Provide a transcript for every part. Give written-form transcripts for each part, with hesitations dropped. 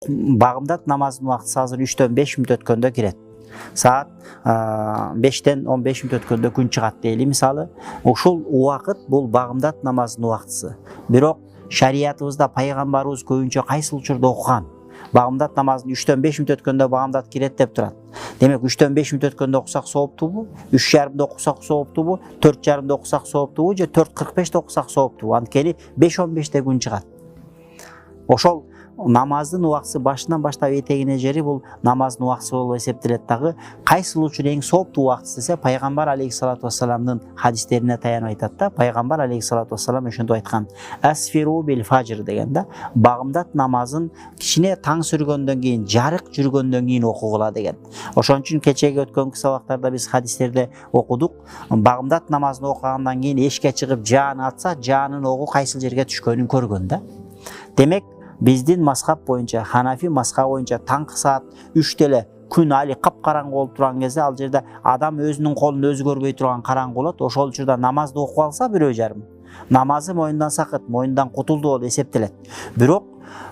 багымдат намазынын убактысы азыр 3-төн 5 мүнөт өткөндө кирет. Саат 5-тен 15 мүнөт өткөндө күн чыгат дейли мисалы. Ушул убакыт бул багымдат намазынын убактысы. Бирок шариятыбызда пайгамбарыбыз көбүнчө кайсыл учурда окуган? Багымдат намазын 3-төн 5 мүнөт өткөндө багымдат кирет деп турат. Демек 3-төн 5 мүнөт өткөндө окусак сооптубу? 3:30 окусак сооптубу? 4:30 окусак сооптубу? Же 4:45 окусак сооптубу? Анткени 5:15те күн чыгат. Ошол намаздын убактысы башынан баштап этегине жери бул намаздын убактысы болуп эсептелет дагы. Кайсыл учур эң сооптуу убактысы десе, пайгамбар алейхиссалату вассаламдын хадистерине таянып айтат да. Пайгамбар алейхиссалату вассалам ошондо айткан: "Асфиру бил фажр" деген да. Багымдат намазын кичине таң сүргөндөн кийин, жарык жүргөндөн кийин окугула деген. Ошон үчүн кечеги өткөнкү сабактарда биз хадистерде окудук. Багымдат намазын окугандан кийин эшикке чыгып жааны атса, жаанын огу кайсыл жерге түшкөнүн көргөн да. Демек биздин мазхаб боюнча, Ханафи мазхабы боюнча таңкы саат 3 эле күн али капкараңгы болуп турган кезде ал жерде адам өзүнүн колун өзү көрбөй турган караңгы болот. Ошол учурда намазды окуп алса 1:30, намазы моюндан сакыт, моюндан кутулду болуп эсептелет. Бирок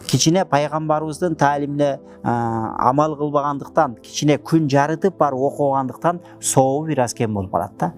кичине пайгамбарыбыздын таалимине амал кылбагандыктан, кичине күн жарытып барып окугандыктан сообу бир аз кем болуп калат да.